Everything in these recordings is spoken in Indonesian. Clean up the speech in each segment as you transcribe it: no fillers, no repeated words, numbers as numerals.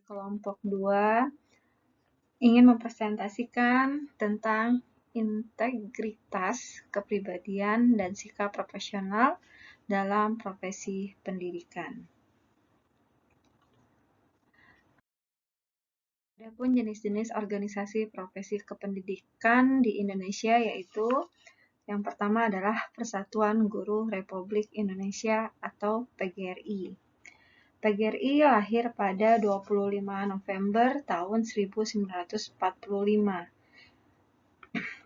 kelompok 2 ingin mempresentasikan tentang integritas, kepribadian, dan sikap profesional dalam profesi pendidikan. Adapun jenis-jenis organisasi profesi kependidikan di Indonesia yaitu yang pertama adalah Persatuan Guru Republik Indonesia atau PGRI. PGRI lahir pada 25 November tahun 1945.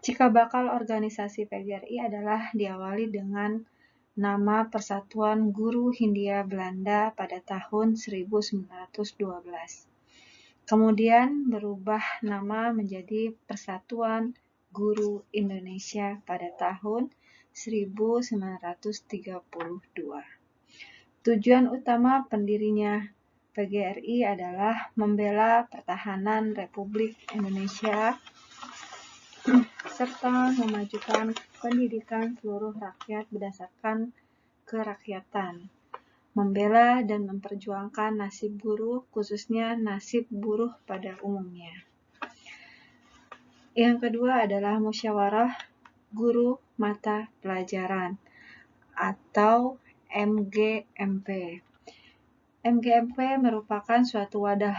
Cikal bakal organisasi PGRI adalah diawali dengan nama Persatuan Guru Hindia Belanda pada tahun 1912. Kemudian berubah nama menjadi Persatuan Guru Indonesia pada tahun 1932. Tujuan utama pendirinya PGRI adalah membela pertahanan Republik Indonesia serta memajukan pendidikan seluruh rakyat berdasarkan kerakyatan, membela dan memperjuangkan nasib guru, khususnya nasib buruh pada umumnya. Yang kedua adalah Musyawarah Guru Mata Pelajaran atau MGMP. MGMP merupakan suatu wadah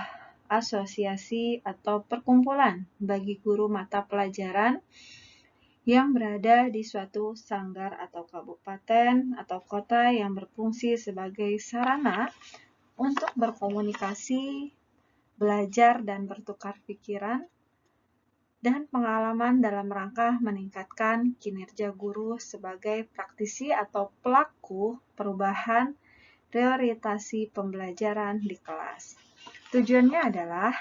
asosiasi atau perkumpulan bagi guru mata pelajaran yang berada di suatu sanggar atau kabupaten atau kota yang berfungsi sebagai sarana untuk berkomunikasi, belajar dan bertukar pikiran dan pengalaman dalam rangka meningkatkan kinerja guru sebagai praktisi atau pelaku perubahan reorientasi pembelajaran di kelas. Tujuannya adalah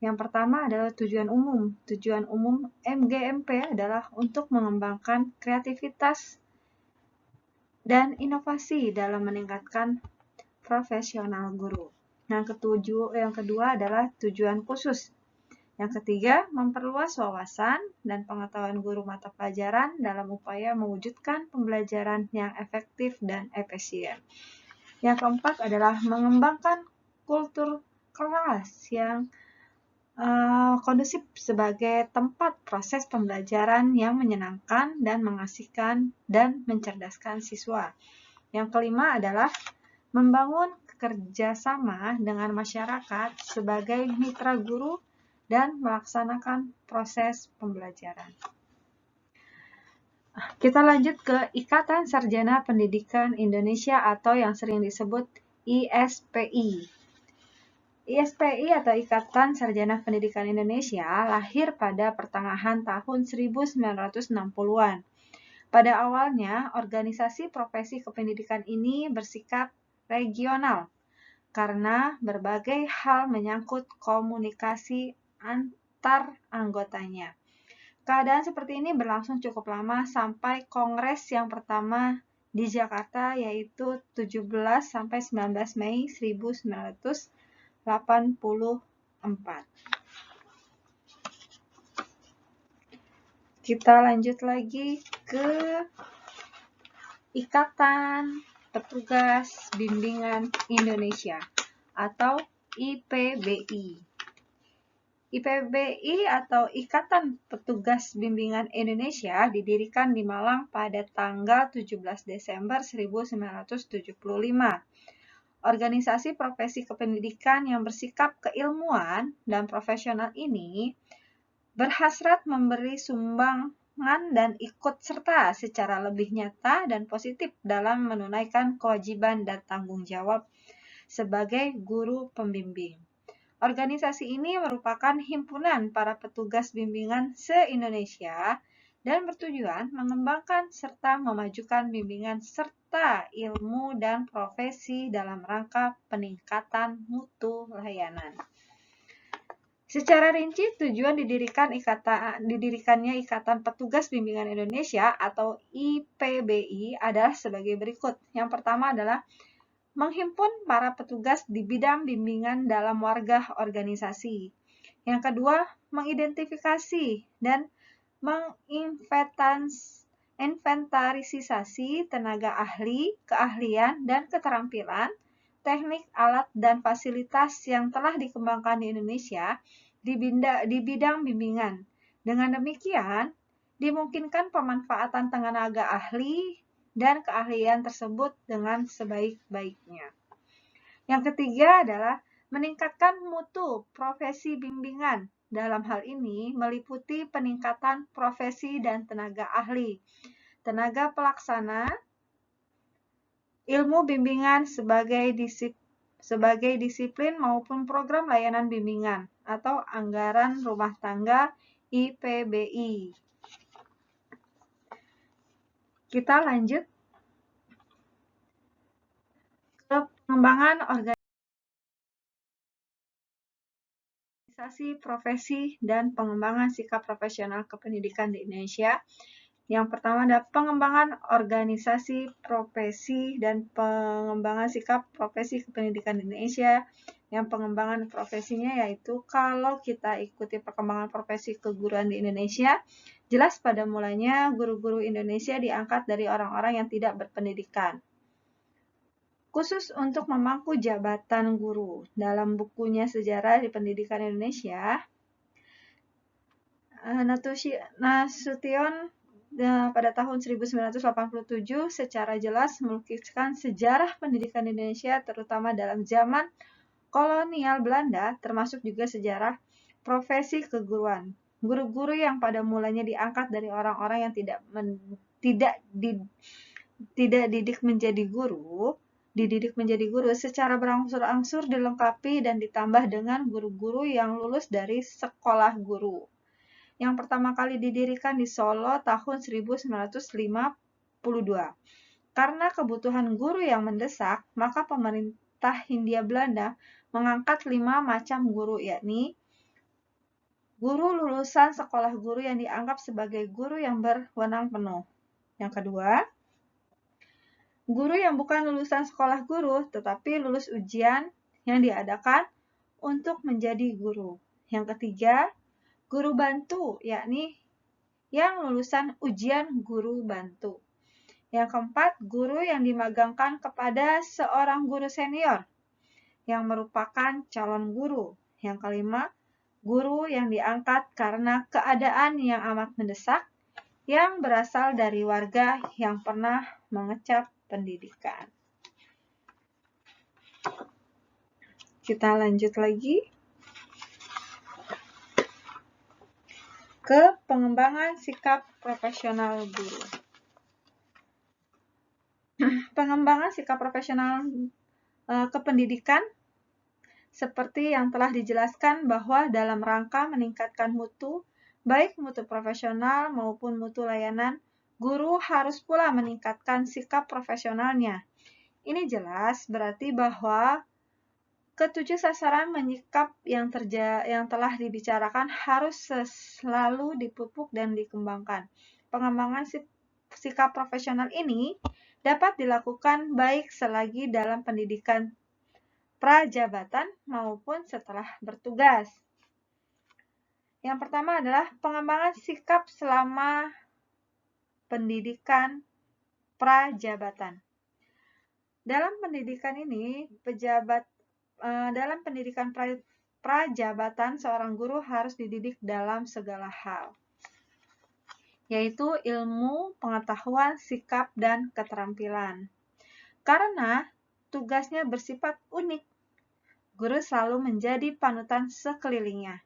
yang pertama adalah tujuan umum. Tujuan umum MGMP adalah untuk mengembangkan kreativitas dan inovasi dalam meningkatkan profesional guru. Yang kedua adalah tujuan khusus. Yang ketiga, memperluas wawasan dan pengetahuan guru mata pelajaran dalam upaya mewujudkan pembelajaran yang efektif dan efisien. Yang keempat adalah mengembangkan kultur kelas yang kondusif sebagai tempat proses pembelajaran yang menyenangkan dan mengasihkan dan mencerdaskan siswa. Yang kelima adalah membangun kerjasama dengan masyarakat sebagai mitra guru dan melaksanakan proses pembelajaran. Kita lanjut ke Ikatan Sarjana Pendidikan Indonesia atau yang sering disebut ISPI. ISPI atau Ikatan Sarjana Pendidikan Indonesia lahir pada pertengahan tahun 1960-an. Pada awalnya, organisasi profesi kependidikan ini bersikap regional karena berbagai hal menyangkut komunikasi antar anggotanya. Keadaan seperti ini berlangsung cukup lama sampai kongres yang pertama di Jakarta yaitu 17 sampai 19 Mei 1984. Kita lanjut lagi ke Ikatan Petugas Bimbingan Indonesia atau IPBI. IPBI atau Ikatan Petugas Bimbingan Indonesia didirikan di Malang pada tanggal 17 Desember 1975. Organisasi profesi kependidikan yang bersikap keilmuan dan profesional ini berhasrat memberi sumbangan dan ikut serta secara lebih nyata dan positif dalam menunaikan kewajiban dan tanggung jawab sebagai guru pembimbing. Organisasi ini merupakan himpunan para petugas bimbingan se-Indonesia dan bertujuan mengembangkan serta memajukan bimbingan serta ilmu dan profesi dalam rangka peningkatan mutu layanan. Secara rinci, tujuan didirikannya Ikatan Petugas Bimbingan Indonesia atau IPBI adalah sebagai berikut. Yang pertama adalah menghimpun para petugas di bidang bimbingan dalam warga organisasi. Yang kedua, mengidentifikasi dan menginventarisasi tenaga ahli, keahlian, dan keterampilan teknik, alat, dan fasilitas yang telah dikembangkan di Indonesia di bidang bimbingan. Dengan demikian, dimungkinkan pemanfaatan tenaga ahli dan keahlian tersebut dengan sebaik-baiknya. Yang ketiga adalah meningkatkan mutu profesi bimbingan. Dalam hal ini meliputi peningkatan profesi dan tenaga ahli, tenaga pelaksana, ilmu bimbingan sebagai disiplin maupun program layanan bimbingan atau anggaran rumah tangga IPBI. Kita lanjut ke pengembangan organisasi profesi dan pengembangan sikap profesional kependidikan di Indonesia. Yang pertama adalah pengembangan organisasi profesi dan pengembangan sikap profesi kependidikan di Indonesia. Yang pengembangan profesinya yaitu kalau kita ikuti perkembangan profesi keguruan di Indonesia, jelas pada mulanya guru-guru Indonesia diangkat dari orang-orang yang tidak berpendidikan. Khusus untuk memangku jabatan guru. Dalam bukunya Sejarah di Pendidikan Indonesia, Nasution pada tahun 1987 secara jelas melukiskan sejarah pendidikan Indonesia terutama dalam zaman kolonial Belanda, termasuk juga sejarah profesi keguruan. Guru-guru yang pada mulanya diangkat dari orang-orang yang dididik menjadi guru secara berangsur-angsur dilengkapi dan ditambah dengan guru-guru yang lulus dari sekolah guru. Yang pertama kali didirikan di Solo tahun 1952. Karena kebutuhan guru yang mendesak, maka pemerintah Hindia Belanda mengangkat 5 macam guru, yakni guru lulusan sekolah guru yang dianggap sebagai guru yang berwenang penuh. Yang kedua, guru yang bukan lulusan sekolah guru, tetapi lulus ujian yang diadakan untuk menjadi guru. Yang ketiga, guru bantu, yakni yang lulusan ujian guru bantu. Yang keempat, guru yang dimagangkan kepada seorang guru senior yang merupakan calon guru. Yang kelima, guru yang diangkat karena keadaan yang amat mendesak yang berasal dari warga yang pernah mengecap pendidikan. Kita lanjut lagi ke pengembangan sikap profesional guru. Pengembangan sikap profesional kependidikan seperti yang telah dijelaskan bahwa dalam rangka meningkatkan mutu, baik mutu profesional maupun mutu layanan, guru harus pula meningkatkan sikap profesionalnya. Ini jelas berarti bahwa ketujuh sasaran menyikap yang telah dibicarakan harus selalu dipupuk dan dikembangkan. Pengembangan sikap profesional ini dapat dilakukan baik selagi dalam pendidikan prajabatan maupun setelah bertugas. Yang pertama adalah pengembangan sikap selama pendidikan prajabatan. Dalam pendidikan ini, dalam pendidikan prajabatan, seorang guru harus dididik dalam segala hal, yaitu ilmu, pengetahuan, sikap, dan keterampilan. Karena tugasnya bersifat unik, guru selalu menjadi panutan sekelilingnya.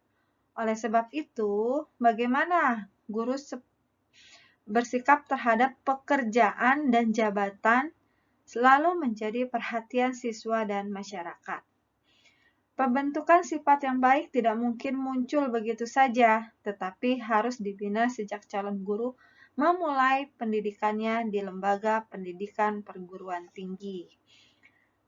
Oleh sebab itu, bagaimana guru bersikap terhadap pekerjaan dan jabatan selalu menjadi perhatian siswa dan masyarakat. Pembentukan sifat yang baik tidak mungkin muncul begitu saja, tetapi harus dibina sejak calon guru memulai pendidikannya di lembaga pendidikan perguruan tinggi.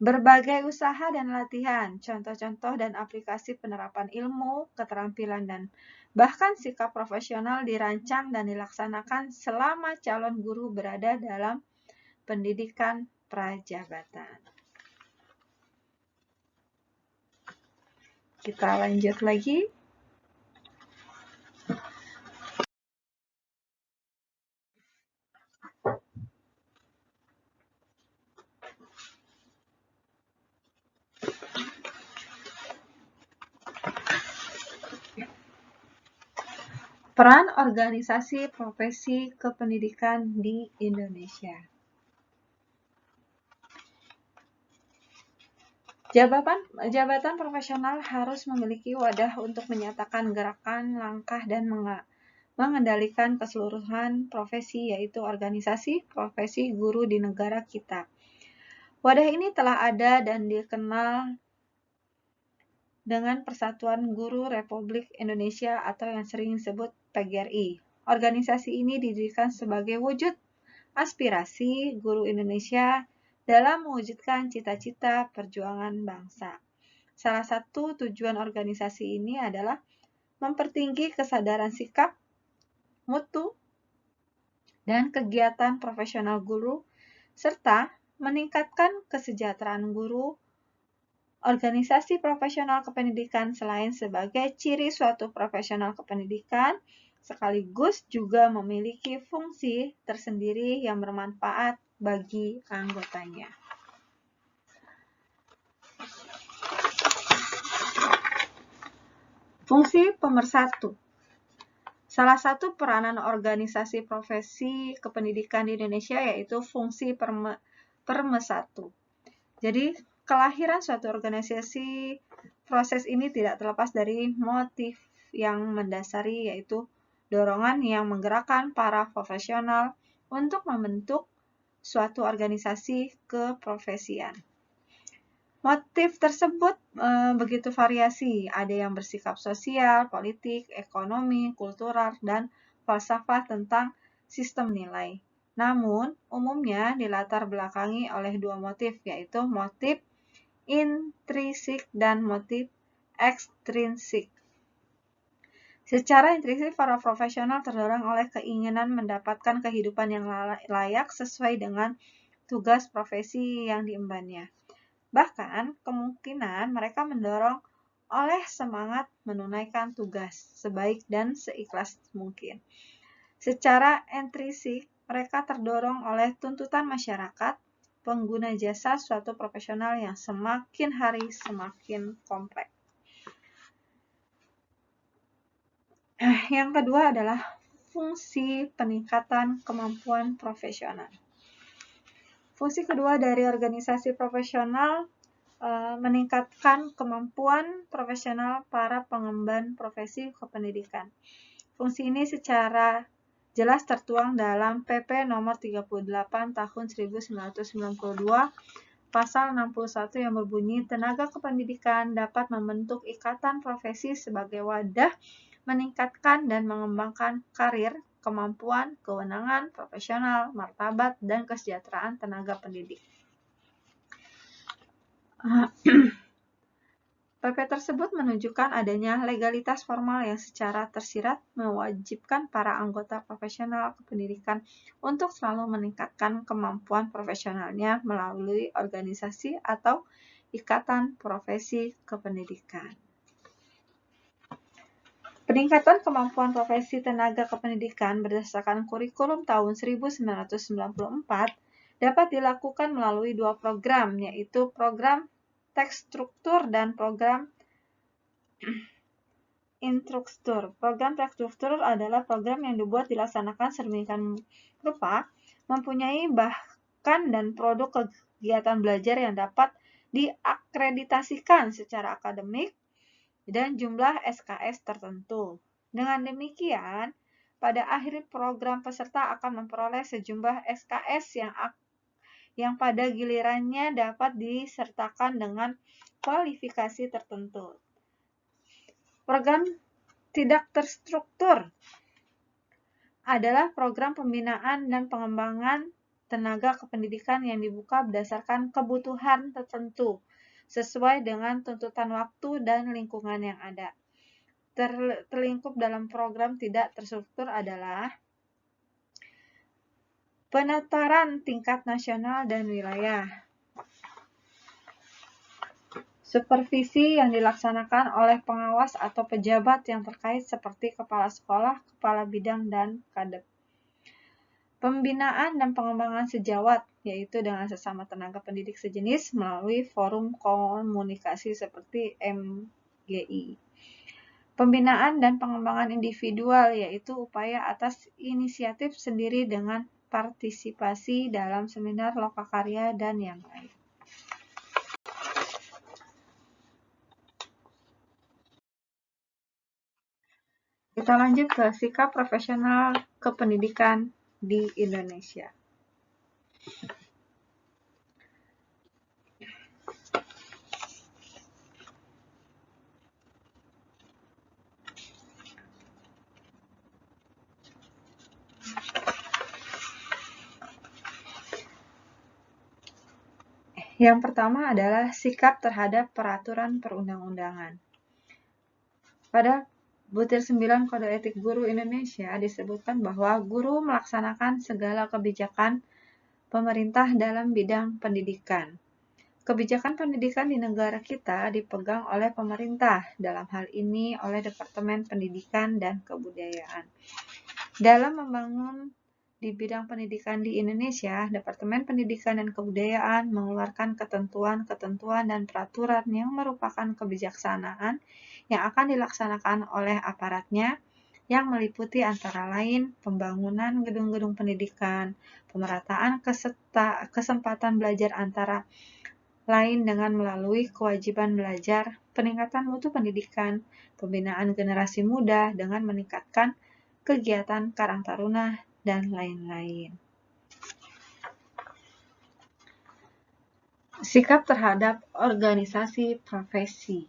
Berbagai usaha dan latihan, contoh-contoh dan aplikasi penerapan ilmu, keterampilan, dan bahkan sikap profesional dirancang dan dilaksanakan selama calon guru berada dalam pendidikan prajabatan. Kita lanjut lagi. Peran organisasi profesi kependidikan di Indonesia. Jabatan profesional harus memiliki wadah untuk menyatakan gerakan, langkah, dan mengendalikan keseluruhan profesi, yaitu organisasi profesi guru di negara kita. Wadah ini telah ada dan dikenal dengan Persatuan Guru Republik Indonesia atau yang sering disebut PGRI. Organisasi ini didirikan sebagai wujud aspirasi guru Indonesia dalam mewujudkan cita-cita perjuangan bangsa. Salah satu tujuan organisasi ini adalah mempertinggi kesadaran sikap, mutu, dan kegiatan profesional guru, serta meningkatkan kesejahteraan guru. Organisasi profesional kependidikan selain sebagai ciri suatu profesional kependidikan, sekaligus juga memiliki fungsi tersendiri yang bermanfaat bagi anggotanya. Fungsi pemersatu. Salah satu peranan organisasi profesi kependidikan di Indonesia yaitu fungsi pemersatu. Jadi, kelahiran suatu organisasi, proses ini tidak terlepas dari motif yang mendasari, yaitu dorongan yang menggerakkan para profesional untuk membentuk suatu organisasi keprofesian. Motif tersebut begitu variasi, ada yang bersikap sosial, politik, ekonomi, kultural, dan falsafah tentang sistem nilai. Namun, umumnya dilatar belakangi oleh dua motif, yaitu motif intrinsik dan motif ekstrinsik. Secara intrinsik, para profesional terdorong oleh keinginan mendapatkan kehidupan yang layak sesuai dengan tugas profesi yang diembannya. Bahkan, kemungkinan mereka mendorong oleh semangat menunaikan tugas sebaik dan seikhlas mungkin. Secara intrinsik, mereka terdorong oleh tuntutan masyarakat, pengguna jasa suatu profesional yang semakin hari semakin kompleks. Yang kedua adalah fungsi peningkatan kemampuan profesional. Fungsi kedua dari organisasi profesional meningkatkan kemampuan profesional para pengemban profesi kependidikan. Fungsi ini secara jelas tertuang dalam PP nomor 38 tahun 1992 pasal 61 yang berbunyi tenaga kependidikan dapat membentuk ikatan profesi sebagai wadah meningkatkan dan mengembangkan karir, kemampuan, kewenangan, profesional, martabat, dan kesejahteraan tenaga pendidik. PP tersebut menunjukkan adanya legalitas formal yang secara tersirat mewajibkan para anggota profesional kependidikan untuk selalu meningkatkan kemampuan profesionalnya melalui organisasi atau ikatan profesi kependidikan. Peningkatan kemampuan profesi tenaga kependidikan berdasarkan kurikulum tahun 1994 dapat dilakukan melalui dua program, yaitu program tekstruktur dan program instruktur. Program tekstruktur adalah program yang dibuat dilaksanakan sedemikian rupa, mempunyai bahkan dan produk kegiatan belajar yang dapat diakreditasikan secara akademik dan jumlah SKS tertentu. Dengan demikian, pada akhir program peserta akan memperoleh sejumlah SKS yang pada gilirannya dapat disertakan dengan kualifikasi tertentu. Program tidak terstruktur adalah program pembinaan dan pengembangan tenaga kependidikan yang dibuka berdasarkan kebutuhan tertentu sesuai dengan tuntutan waktu dan lingkungan yang ada. Terlingkup dalam program tidak terstruktur adalah penataran tingkat nasional dan wilayah. Supervisi yang dilaksanakan oleh pengawas atau pejabat yang terkait seperti kepala sekolah, kepala bidang, dan kadep. Pembinaan dan pengembangan sejawat, yaitu dengan sesama tenaga pendidik sejenis melalui forum komunikasi seperti MGI. Pembinaan dan pengembangan individual, yaitu upaya atas inisiatif sendiri dengan partisipasi dalam seminar lokakarya dan yang lain. Kita lanjut ke sikap profesional kependidikan di Indonesia. Yang pertama adalah sikap terhadap peraturan perundang-undangan. Pada butir 9 Kode Etik Guru Indonesia disebutkan bahwa guru melaksanakan segala kebijakan pemerintah dalam bidang pendidikan. Kebijakan pendidikan di negara kita dipegang oleh pemerintah, dalam hal ini oleh Departemen Pendidikan dan Kebudayaan. Dalam membangun di bidang pendidikan di Indonesia, Departemen Pendidikan dan Kebudayaan mengeluarkan ketentuan-ketentuan dan peraturan yang merupakan kebijaksanaan yang akan dilaksanakan oleh aparatnya, yang meliputi antara lain pembangunan gedung-gedung pendidikan, pemerataan kesempatan belajar antara lain dengan melalui kewajiban belajar, peningkatan mutu pendidikan, pembinaan generasi muda dengan meningkatkan kegiatan Karang Taruna, dan lain-lain. Sikap terhadap organisasi profesi.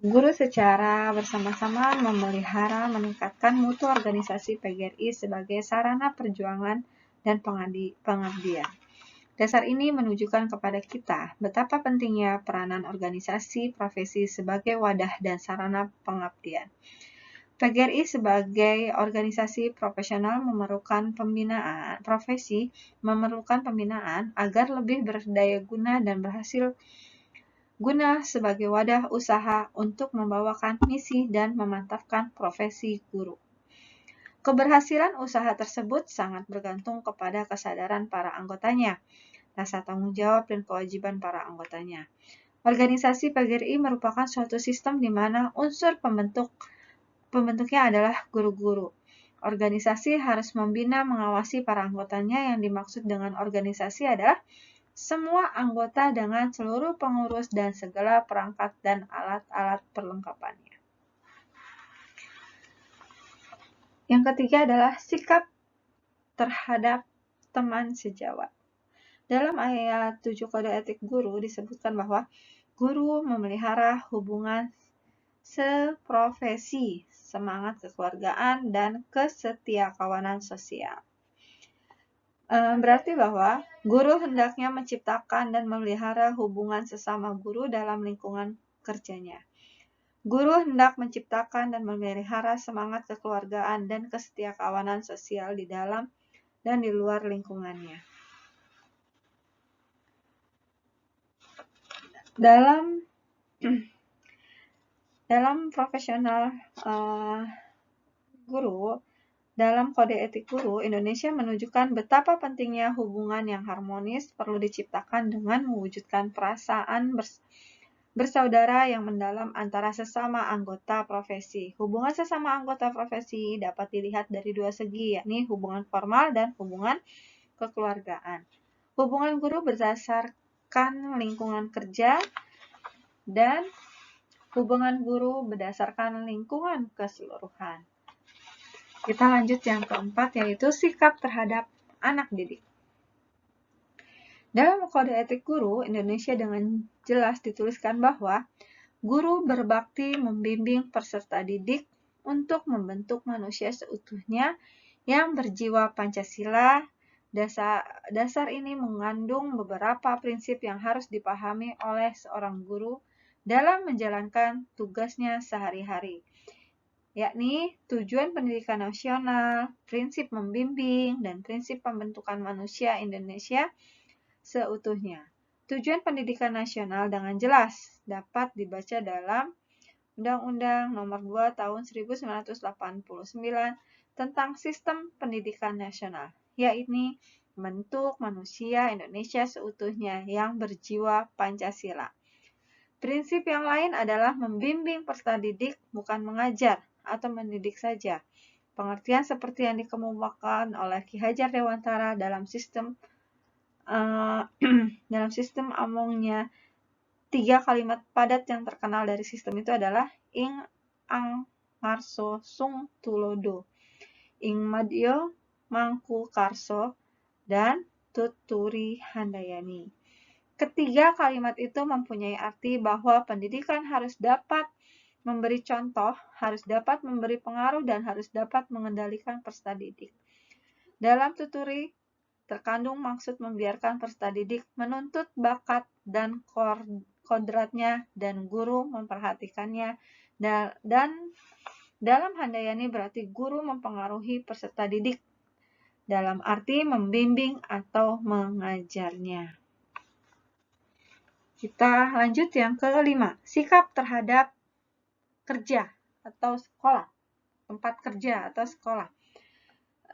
Guru secara bersama-sama memelihara meningkatkan mutu organisasi PGRI sebagai sarana perjuangan dan pengabdian. Dasar ini menunjukkan kepada kita betapa pentingnya peranan organisasi profesi sebagai wadah dan sarana pengabdian. PGRI sebagai organisasi profesional memerlukan pembinaan agar lebih berdaya guna dan berhasil guna sebagai wadah usaha untuk membawakan misi dan memantapkan profesi guru. Keberhasilan usaha tersebut sangat bergantung kepada kesadaran para anggotanya, rasa tanggung jawab dan kewajiban para anggotanya. Organisasi PGRI merupakan suatu sistem di mana unsur pembentuknya adalah guru-guru. Organisasi harus membina mengawasi para anggotanya. Yang dimaksud dengan organisasi adalah semua anggota dengan seluruh pengurus dan segala perangkat dan alat-alat perlengkapannya. Yang ketiga adalah sikap terhadap teman sejawat. Dalam ayat 7 Kode Etik Guru disebutkan bahwa guru memelihara hubungan seprofesi, semangat kekeluargaan, dan kesetiakawanan sosial. Berarti bahwa guru hendaknya menciptakan dan memelihara hubungan sesama guru dalam lingkungan kerjanya. Guru hendak menciptakan dan memelihara semangat kekeluargaan dan kesetiakawanan sosial di dalam dan di luar lingkungannya. Dalam profesional guru, dalam Kode Etik Guru, Indonesia menunjukkan betapa pentingnya hubungan yang harmonis perlu diciptakan dengan mewujudkan perasaan bersaudara yang mendalam antara sesama anggota profesi. Hubungan sesama anggota profesi dapat dilihat dari dua segi, yakni hubungan formal dan hubungan kekeluargaan. Hubungan guru berdasarkan lingkungan kerja dan hubungan guru berdasarkan lingkungan keseluruhan. Kita lanjut yang keempat, yaitu sikap terhadap anak didik. Dalam Kode Etik Guru Indonesia dengan jelas dituliskan bahwa guru berbakti membimbing peserta didik untuk membentuk manusia seutuhnya yang berjiwa Pancasila. Dasar ini mengandung beberapa prinsip yang harus dipahami oleh seorang guru dalam menjalankan tugasnya sehari-hari, yakni tujuan pendidikan nasional, prinsip membimbing, dan prinsip pembentukan manusia Indonesia seutuhnya. Tujuan pendidikan nasional dengan jelas dapat dibaca dalam Undang-Undang Nomor 2 Tahun 1989 tentang Sistem Pendidikan Nasional, yakni membentuk manusia Indonesia seutuhnya yang berjiwa Pancasila. Prinsip yang lain adalah membimbing peserta didik, bukan mengajar atau mendidik saja. Pengertian seperti yang dikemukakan oleh Ki Hajar Dewantara dalam sistem Amongnya, 3 kalimat padat yang terkenal dari sistem itu adalah ing, ang, ngarso, sung, tulodo, ing madyo, mangku, karso, dan tuturi handayani. Ketiga kalimat itu mempunyai arti bahwa pendidikan harus dapat memberi contoh, harus dapat memberi pengaruh, dan harus dapat mengendalikan peserta didik. Dalam tuturi, terkandung maksud membiarkan peserta didik menuntut bakat dan kodratnya dan guru memperhatikannya, dan dalam handayani berarti guru mempengaruhi peserta didik dalam arti membimbing atau mengajarnya. Kita lanjut yang kelima, sikap terhadap kerja atau sekolah, tempat kerja atau sekolah.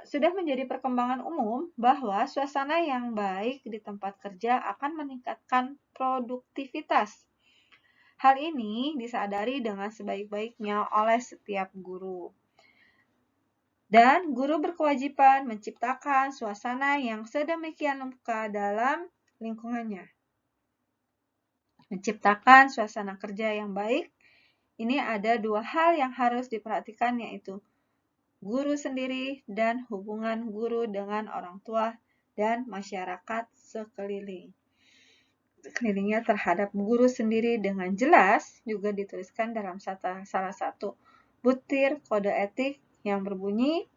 Sudah menjadi perkembangan umum bahwa suasana yang baik di tempat kerja akan meningkatkan produktivitas. Hal ini disadari dengan sebaik-baiknya oleh setiap guru. Dan guru berkewajiban menciptakan suasana yang sedemikian rupa dalam lingkungannya. Menciptakan suasana kerja yang baik, ini ada 2 hal yang harus diperhatikan, yaitu guru sendiri dan hubungan guru dengan orang tua dan masyarakat sekelilingnya terhadap guru sendiri dengan jelas juga dituliskan dalam salah satu butir kode etik yang berbunyi,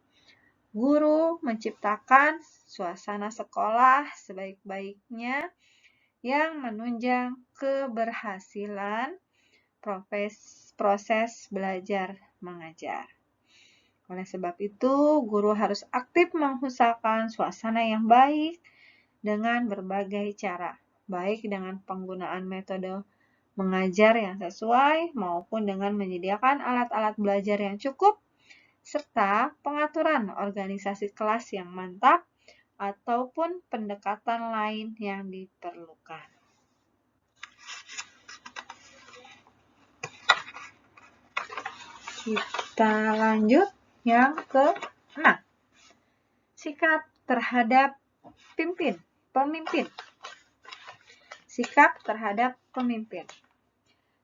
guru menciptakan suasana sekolah sebaik-baiknya yang menunjang keberhasilan proses belajar mengajar. Oleh sebab itu, guru harus aktif mengusahakan suasana yang baik dengan berbagai cara, baik dengan penggunaan metode mengajar yang sesuai maupun dengan menyediakan alat-alat belajar yang cukup, serta pengaturan organisasi kelas yang mantap ataupun pendekatan lain yang diperlukan. Kita lanjut yang ke-6. Sikap terhadap pemimpin. Sikap terhadap pemimpin.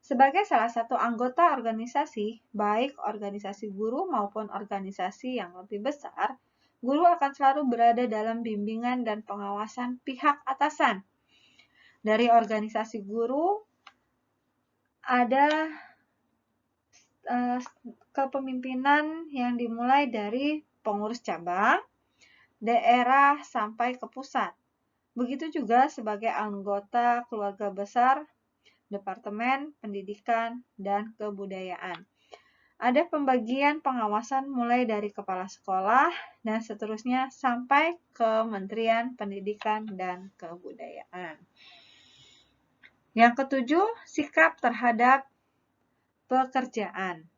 Sebagai salah satu anggota organisasi, baik organisasi guru maupun organisasi yang lebih besar, guru akan selalu berada dalam bimbingan dan pengawasan pihak atasan. Dari organisasi guru ada kepemimpinan yang dimulai dari pengurus cabang, daerah sampai ke pusat. Begitu juga sebagai anggota keluarga besar, Departemen Pendidikan dan Kebudayaan. Ada pembagian pengawasan mulai dari kepala sekolah dan seterusnya sampai Kementerian Pendidikan dan Kebudayaan. Yang ke-7, sikap terhadap pekerjaan.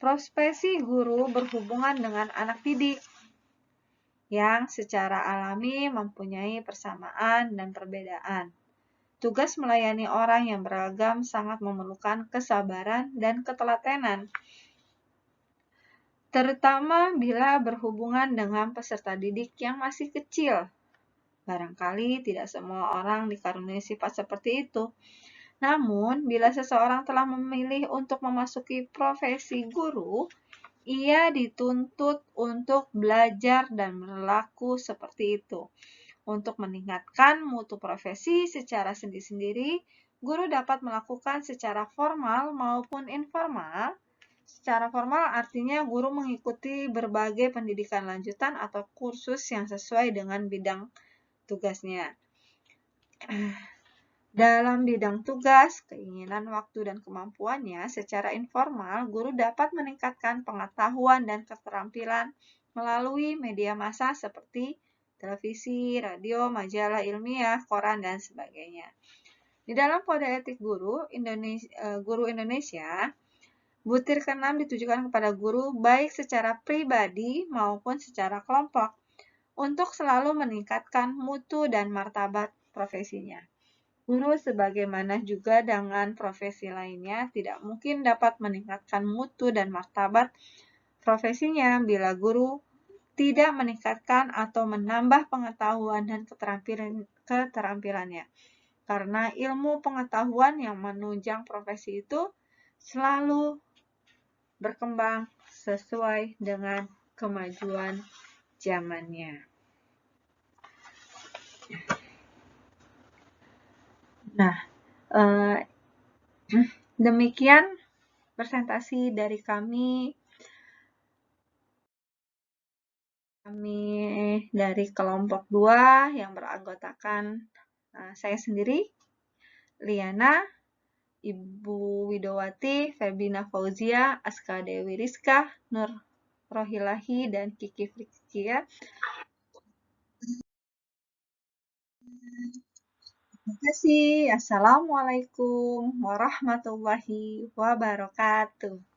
Profesi guru berhubungan dengan anak didik yang secara alami mempunyai persamaan dan perbedaan. Tugas melayani orang yang beragam sangat memerlukan kesabaran dan ketelatenan, terutama bila berhubungan dengan peserta didik yang masih kecil. Barangkali tidak semua orang dikaruniai sifat seperti itu. Namun, bila seseorang telah memilih untuk memasuki profesi guru, ia dituntut untuk belajar dan berlaku seperti itu. Untuk meningkatkan mutu profesi secara sendiri-sendiri, guru dapat melakukan secara formal maupun informal. Secara formal artinya guru mengikuti berbagai pendidikan lanjutan atau kursus yang sesuai dengan bidang tugasnya. Dalam bidang tugas, keinginan, waktu, dan kemampuannya, secara informal, guru dapat meningkatkan pengetahuan dan keterampilan melalui media massa seperti televisi, radio, majalah ilmiah, koran, dan sebagainya. Di dalam kode etik guru Indonesia, butir ke-6 ditujukan kepada guru baik secara pribadi maupun secara kelompok untuk selalu meningkatkan mutu dan martabat profesinya. Guru sebagaimana juga dengan profesi lainnya tidak mungkin dapat meningkatkan mutu dan martabat profesinya bila guru tidak meningkatkan atau menambah pengetahuan dan keterampilannya. Karena ilmu pengetahuan yang menunjang profesi itu selalu berkembang sesuai dengan kemajuan zamannya. Nah, demikian presentasi dari kami dari kelompok 2 yang beranggotakan saya sendiri, Liana, Ibu Widowati, Febrina Fauzia, Aska Dewi Rizka, Nur Rohilahi, dan Kiki Frikia. Terima kasih. Assalamualaikum warahmatullahi wabarakatuh.